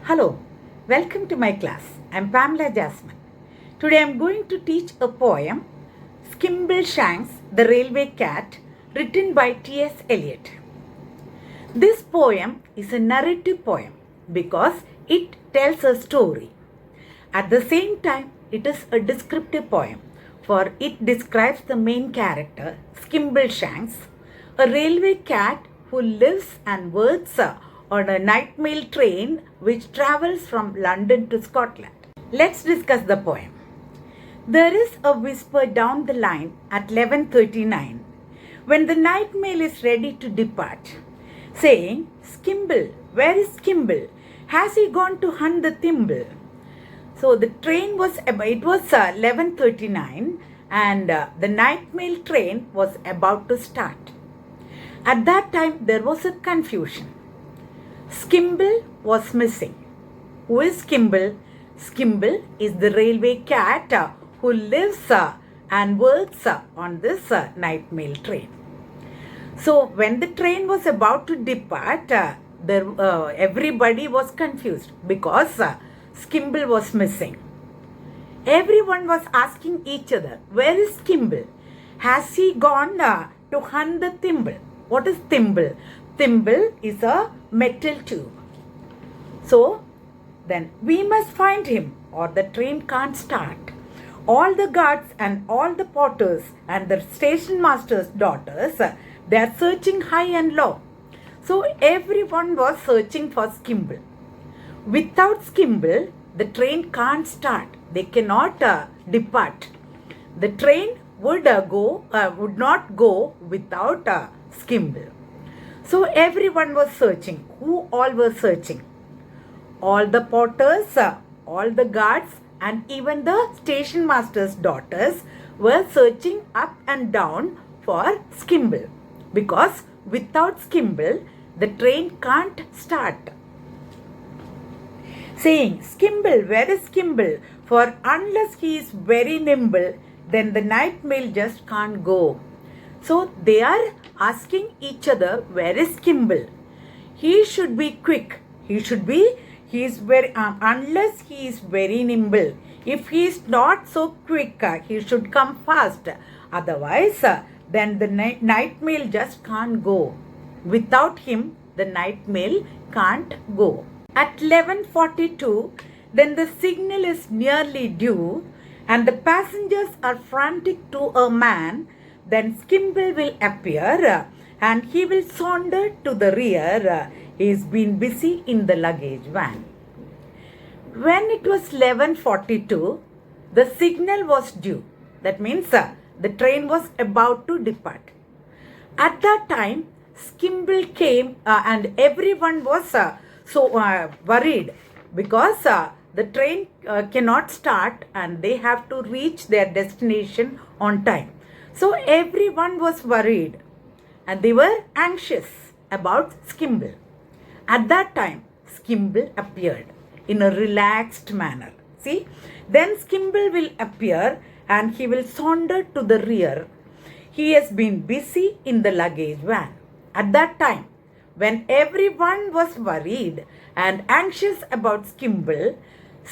Hello, welcome to my class. I am Pamela Jasmine. Today I am going to teach a poem, Skimbleshanks, the Railway Cat, written by T.S.ELIOT. This poem is a narrative poem because it tells a story. At the same time, it is a descriptive poem for it describes the main character, Skimbleshanks, a railway cat who lives and works on a night mail train which travels from London to Scotland. Let's discuss the poem. There is a whisper down the line at 11:39 when the night mail is ready to depart, saying, "Skimble, where is Skimble? Has he gone to hunt the thimble?" So the train was 11:39 and the night mail train was about to start. At that time there was a confusion. Skimble was missing. Who is Skimble? Skimble is the railway cat who lives and works on this night mail train. So when the train was about to depart, everybody was confused because Skimble was missing. Everyone was asking each other, where is Skimble? Has he gone to hunt the thimble? What is thimble? Thimble is a metal tube. So then we must find him or the train can't start. All the guards and all the porters and the station master's daughters, they are searching high and low. So everyone was searching for Skimble. Without Skimble, the train can't start. They cannot depart. The train would not go without Skimble. So everyone was searching. Who all were searching? All the porters, all the guards, and even the station master's daughters were searching up and down for Skimble. Because without Skimble, the train can't start. Saying, "Skimble, where is Skimble? For unless he is very nimble, then the night mail just can't go." So they are asking each other, where is Skimble? He should be quick. Unless he is very nimble. If he is not so quick, he should come fast. Otherwise, then the night mail just can't go. Without him, the night mail can't go. At 11:42, then the signal is nearly due and the passengers are frantic to a man. Then Skimble will appear and he will saunter to the rear. He's been busy in the luggage van. When it was 11:42, the signal was due. That means the train was about to depart. At that time, Skimble came and everyone was worried because the train cannot start and they have to reach their destination on time. So everyone was worried and they were anxious about Skimble. At that time, Skimble appeared in a relaxed manner. See, then Skimble will appear and he will saunter to the rear. He has been busy in the luggage van. At that time, when everyone was worried and anxious about Skimble,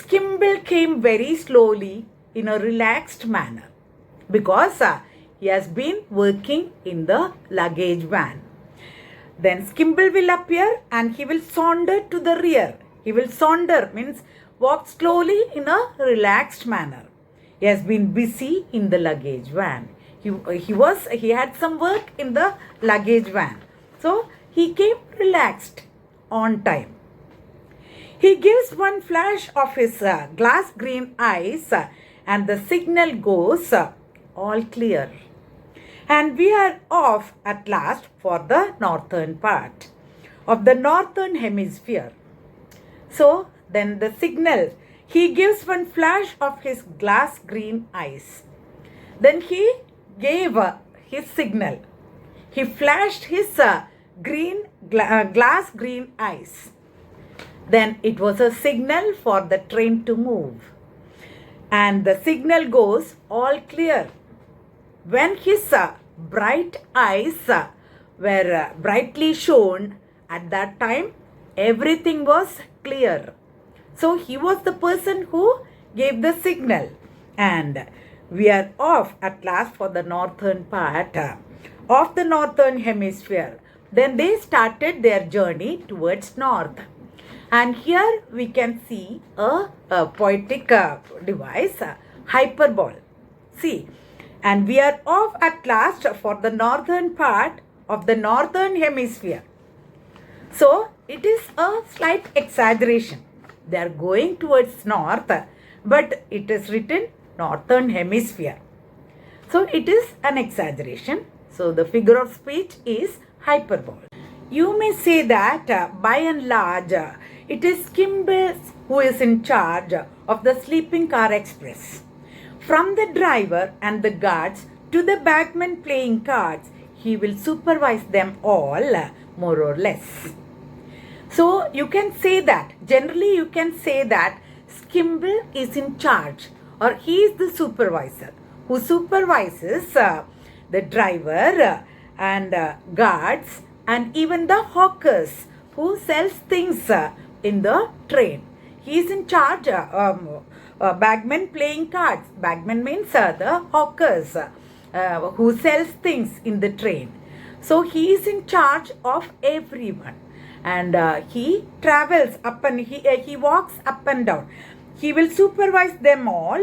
Skimble came very slowly in a relaxed manner because he has been working in the luggage van. Then Skimble will appear and he will saunter to the rear. He will saunter means walk slowly in a relaxed manner. He has been busy in the luggage van. He had some work in the luggage van. So he came relaxed on time. He gives one flash of his glass green eyes and the signal goes all clear. And we are off at last for the northern part of the northern hemisphere. So then the signal, he gives one flash of his glass green eyes. Then he gave his signal. He flashed his glass green eyes. Then it was a signal for the train to move. And the signal goes all clear. When his bright eyes were brightly shown, at that time everything was clear. So he was the person who gave the signal. And we are off at last for the northern part of the northern hemisphere. Then they started their journey towards north. And here we can see a poetic device, hyperbole. See, and we are off at last for the northern part of the northern hemisphere. So it is a slight exaggeration. They are going towards north, but it is written northern hemisphere. So it is an exaggeration. So the figure of speech is hyperbole. You may say that by and large, it is Skimble who is in charge of the sleeping car express. From the driver and the guards to the bagman playing cards, he will supervise them all, more or less. So you can say that, generally you can say that Skimble is in charge, or he is the supervisor who supervises the driver and guards and even the hawkers who sells things in the train. He is in charge. Bagman playing cards. Bagman means the hawkers who sells things in the train. So he is in charge of everyone, and he travels up and he walks up and down. He will supervise them all,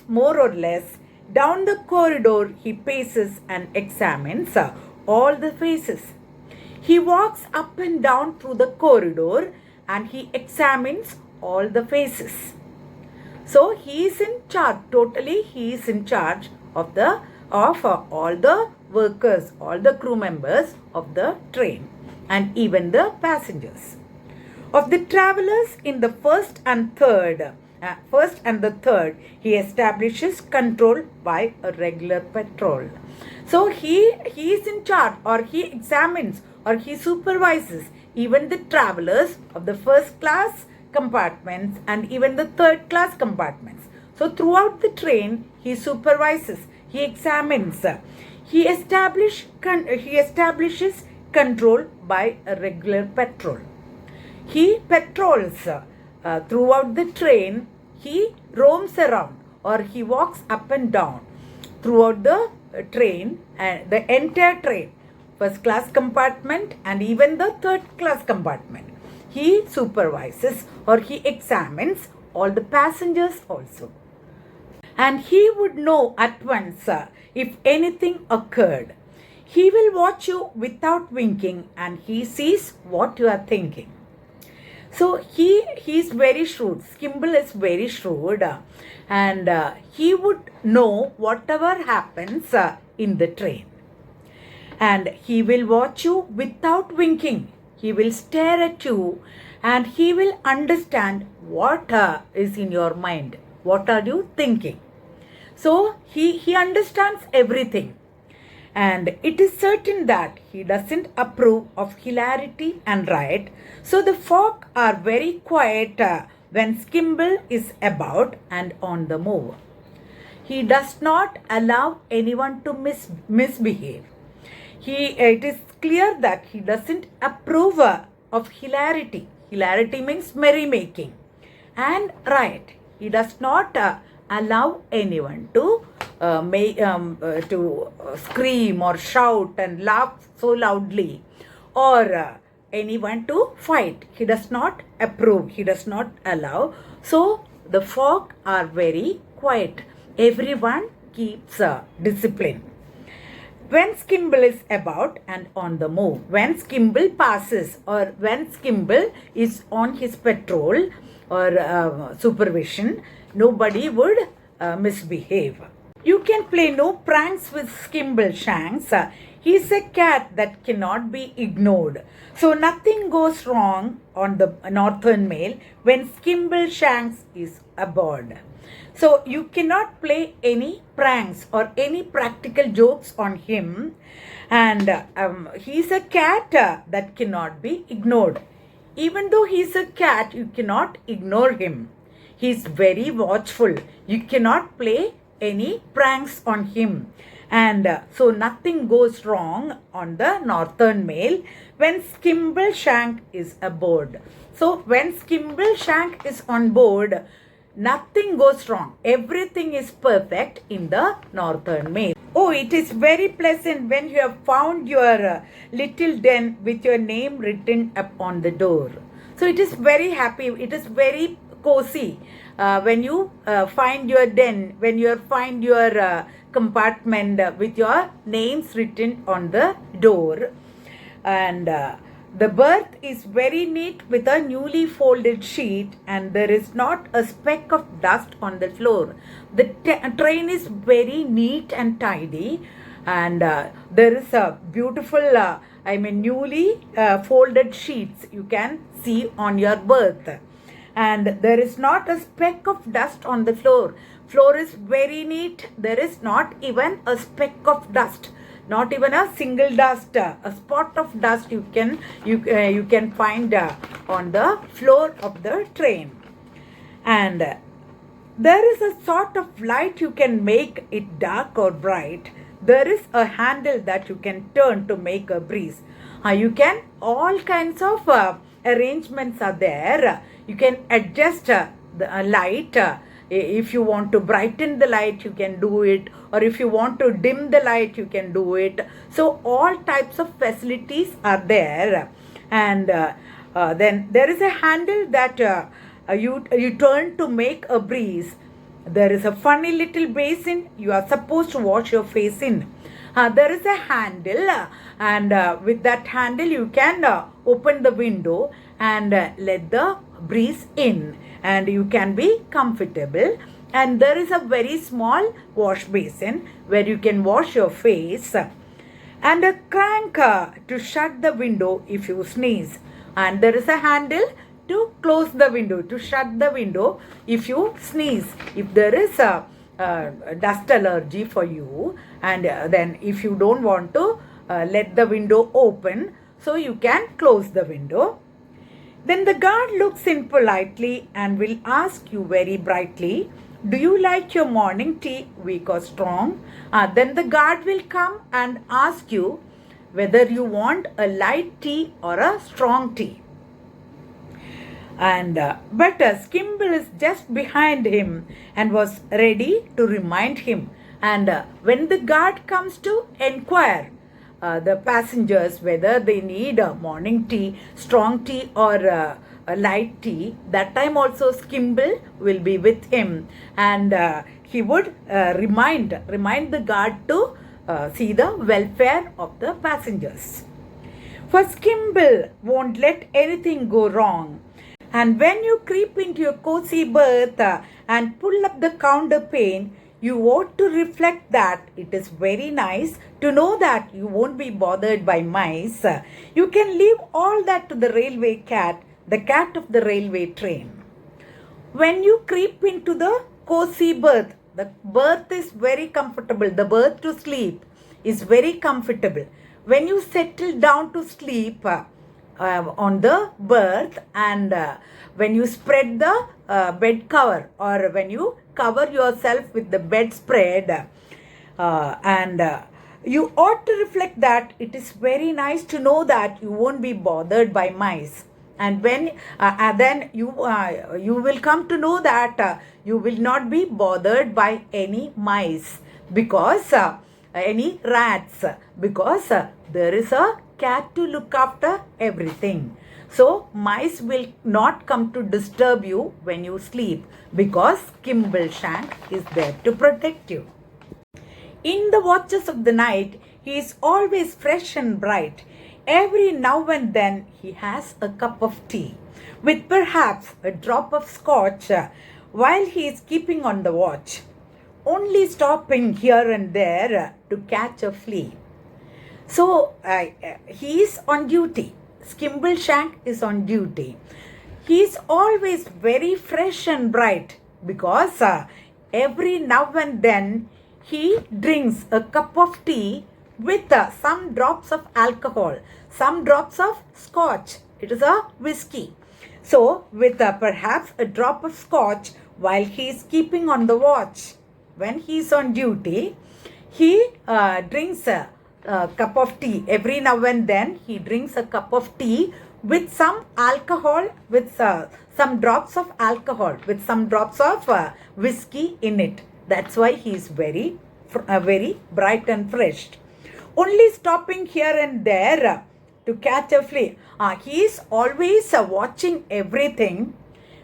more or less. Down the corridor he paces and examines all the faces. He walks up and down through the corridor and he examines all the faces. So he is in charge, totally he is in charge of all the workers, all the crew members of the train and even the passengers. Of the travelers in the first and the third, he establishes control by a regular patrol. So he is in charge, or he examines, or he supervises even the travelers of the first class compartments and even the third class compartments. So throughout the train, he supervises, he examines, he establishes control by a regular patrol. He patrols throughout the train. He roams around, or he walks up and down throughout the train, and the entire train, first class compartment and even the third class compartment. He supervises or he examines all the passengers also. And he would know at once if anything occurred. He will watch you without winking and he sees what you are thinking. So he is very shrewd. Skimble is very shrewd, and he would know whatever happens in the train. And he will watch you without winking. He will stare at you and he will understand what is in your mind. What are you thinking? So he understands everything. And it is certain that he doesn't approve of hilarity and riot. So the folk are very quiet when Skimble is about and on the move. He does not allow anyone to misbehave. It is clear that he doesn't approve of hilarity. Hilarity means merrymaking. And riot. He does not allow anyone to scream or shout and laugh so loudly, or anyone to fight. He does not approve. He does not allow. So the folk are very quiet. Everyone keeps discipline. When Skimble is about and on the move, when Skimble passes, or when Skimble is on his patrol or supervision, nobody would misbehave. You can play no pranks with Skimbleshanks. He is a cat that cannot be ignored. So nothing goes wrong on the northern mail when Skimbleshanks is aboard. So you cannot play any pranks or any practical jokes on him. And he is a cat that cannot be ignored. Even though he is a cat, you cannot ignore him. He is very watchful. You cannot play any pranks on him. And so nothing goes wrong on the northern mail when Skimbleshank is aboard. So when Skimbleshank is on board, nothing goes wrong. Everything is perfect in the northern mail. Oh, it is very pleasant when you have found your little den with your name written upon the door. So it is very happy. It is very cozy when you find your den, when you find your compartment with your names written on the door. And the berth is very neat with a newly folded sheet, and there is not a speck of dust on the floor. The train is very neat and tidy, and there is a beautiful, newly folded sheets you can see on your berth. And there is not a speck of dust on the floor. Floor is very neat. There is not even a speck of dust. Not even a single dust, a spot of dust you can find on the floor of the train. And there is a sort of light you can make it dark or bright. There is a handle that you can turn to make a breeze. You can, all kinds of arrangements are there. You can adjust the light. If you want to brighten the light, you can do it. Or if you want to dim the light, you can do it. So all types of facilities are there. And then there is a handle that you turn to make a breeze. There is a funny little basin you are supposed to wash your face in. There is a handle, and with that handle you can open the window and let the breeze in, and you can be comfortable. And there is a very small wash basin where you can wash your face, and a crank to shut the window if you sneeze. And there is a handle to close the window, to shut the window if you sneeze, if there is a dust allergy for you, and then if you don't want to let the window open, so you can close the window. Then the guard looks in politely and will ask you very brightly, do you like your morning tea weak or strong? Then the guard will come and ask you whether you want a light tea or a strong tea. And but Skimble is just behind him and was ready to remind him. And when the guard comes to enquire the passengers whether they need a morning tea, strong tea or a light tea, that time also Skimble will be with him, and he would remind the guard to see the welfare of the passengers. For Skimble won't let anything go wrong. And when you creep into your cozy berth and pull up the counter pane, you ought to reflect that it is very nice to know that you won't be bothered by mice. You can leave all that to the railway cat, the cat of the railway train. When you creep into the cozy berth, the berth is very comfortable. The berth to sleep is very comfortable. When you settle down to sleep on the berth, and when you spread the bed cover, or when you cover yourself with the bedspread, and you ought to reflect that it is very nice to know that you won't be bothered by mice. And when then you will come to know that you will not be bothered by any mice, because any rats, because there is a cat to look after everything. So mice will not come to disturb you when you sleep, because Skimbleshank is there to protect you. In the watches of the night, he is always fresh and bright. Every now and then he has a cup of tea, with perhaps a drop of scotch, while he is keeping on the watch, only stopping here and there to catch a flea. So he is on duty. Skimbleshank is on duty. He is always very fresh and bright, because every now and then he drinks a cup of tea with some drops of alcohol, some drops of scotch. It is a whiskey. So with perhaps a drop of scotch while he is keeping on the watch. When he is on duty, He drinks a cup of tea. Every now and then he drinks a cup of tea with some alcohol, with some drops of alcohol, with some drops of whiskey in it. That's why he is very bright and fresh. Only stopping here and there to catch a flea. He is always watching everything,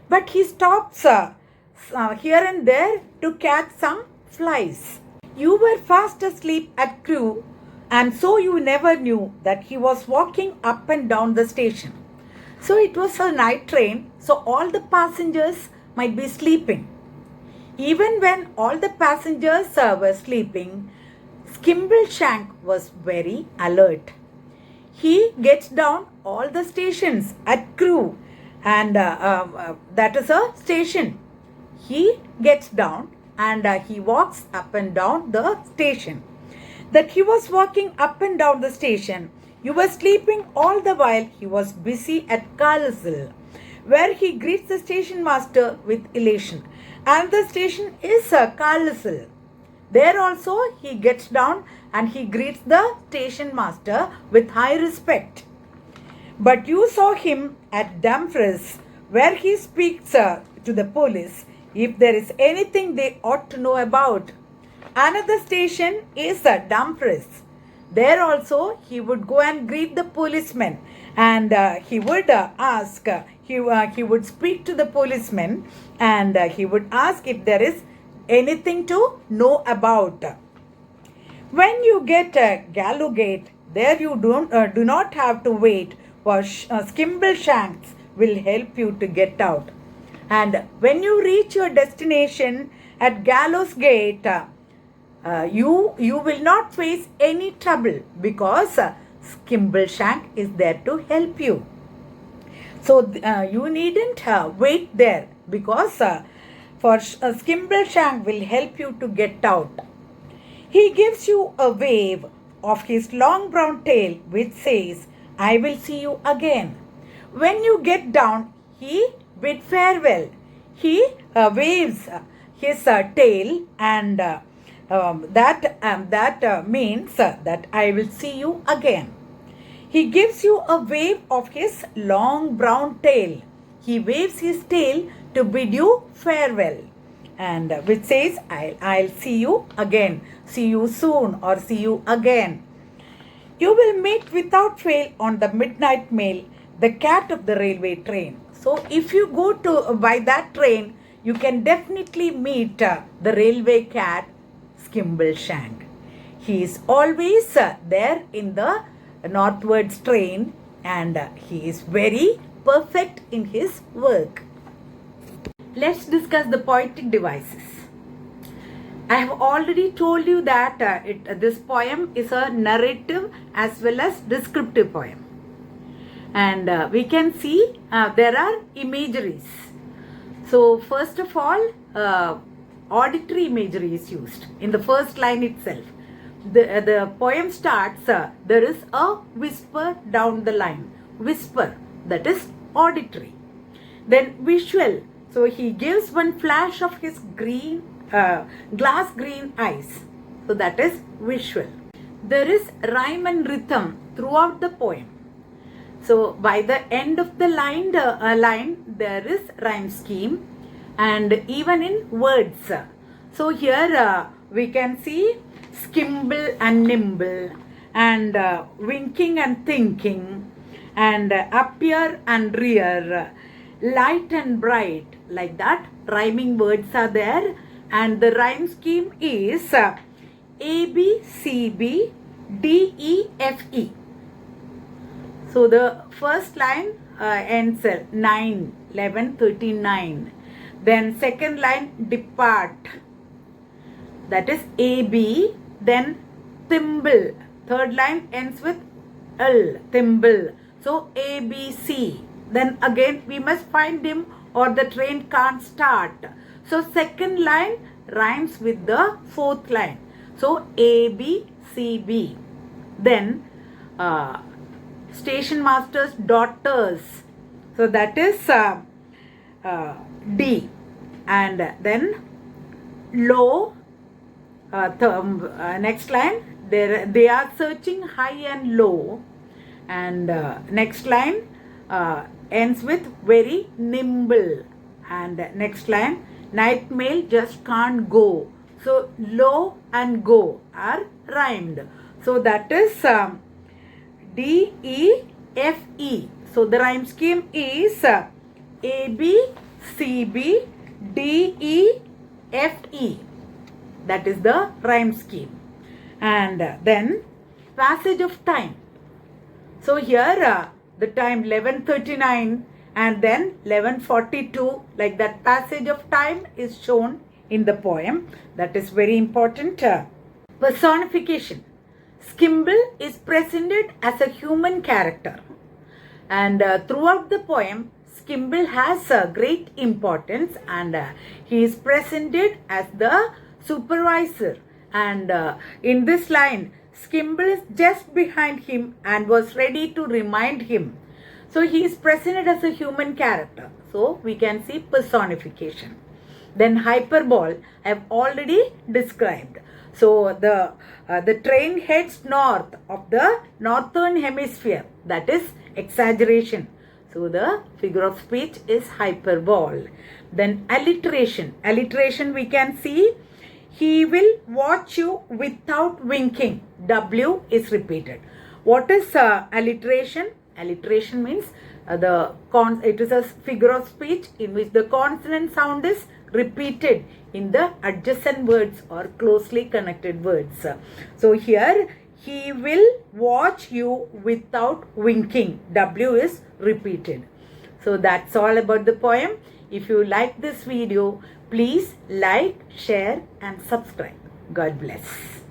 but he stops here and there to catch some flies. You were fast asleep at Crewe, and so you never knew that he was walking up and down the station. So it was a night train, so all the passengers might be sleeping. Even when all the passengers were sleeping, Skimbleshanks was very alert. He gets down all the stations at Crewe, and that is a station. He gets down and he walks up and down the station. That he was walking up and down the station, you were sleeping all the while he was busy at Carlisle, where he greets the station master with elation. And the station is Carlisle. There also he gets down and he greets the station master with high respect. But you saw him at Dumfries, where he speaks to the police if there is anything they ought to know about. Another station is Dumfries. There also he would go and greet the policemen, and he would he would speak to the policemen, and he would ask if there is anything to know about. When you get Gallowgate, there you do not have to wait, for Skimbleshanks will help you to get out. And when you reach your destination at Gallows Gate, you will not face any trouble, because Skimbleshanks is there to help you. So you needn't wait there, because for Skimbleshanks will help you to get out. He gives you a wave of his long brown tail, which says, "I will see you again." When you get down, he bid farewell. He waves his tail, and that means that I will see you again. He gives you a wave of his long brown tail. He waves his tail to bid you farewell, and which says, I'll see you again, see you soon, or see you again. You will meet without fail on the midnight mail the cat of the railway train. So if you go to by that train, you can definitely meet the railway cat, Skimbleshanks. He is always there in the northwards train, and he is very perfect in his work. Let's discuss the poetic devices. I have already told you that this poem is a narrative as well as descriptive poem. And we can see there are imageries. So first of all, auditory imagery is used in the first line itself. The poem starts, there is a whisper down the line. Whisper, that is auditory. Then visual. So he gives one flash of his green, glass green eyes. So that is visual. There is rhyme and rhythm throughout the poem. So by the end of the line, there is rhyme scheme, and even in words. So here we can see skimble and nimble, and winking and thinking, and appear and rear, light and bright, like that rhyming words are there. And the rhyme scheme is A, B, C, B, D, E, F, E. So the first line ends 9, 11, 39. Then second line, depart. That is A, B. Then thimble. Third line ends with L, thimble. So A, B, C. Then again we must find him, or the train can't start. So second line rhymes with the fourth line. So A, B, C, B. Then station master's daughters. So that is D. And then low, next line, they are searching high and low, and next line ends with very nimble, and next line, night mail just can't go. So low and go are rhymed. So that is D, E, F, E. So the rhyme scheme is A, B, C, B, D, E, F, E. That is the rhyme scheme. And then passage of time. So here the time 11:39 and then 11:42, like that passage of time is shown in the poem. That is very important. Personification. Skimble is presented as a human character, and throughout the poem Skimble has great importance, and he is presented as the supervisor, and in this line Skimble is just behind him and was ready to remind him. So he is presented as a human character, so we can see personification. Then hyperbole I have already described. So the train heads north of the northern hemisphere, that is exaggeration. So the figure of speech is hyperbole. Then alliteration. Alliteration we can see, he will watch you without winking. W is repeated. What is alliteration? Alliteration means it is a figure of speech in which the consonant sound is repeated in the adjacent words or closely connected words. So here, he will watch you without winking. W is repeated. So that's all about the poem. If you like this video, please like, share and subscribe. God bless.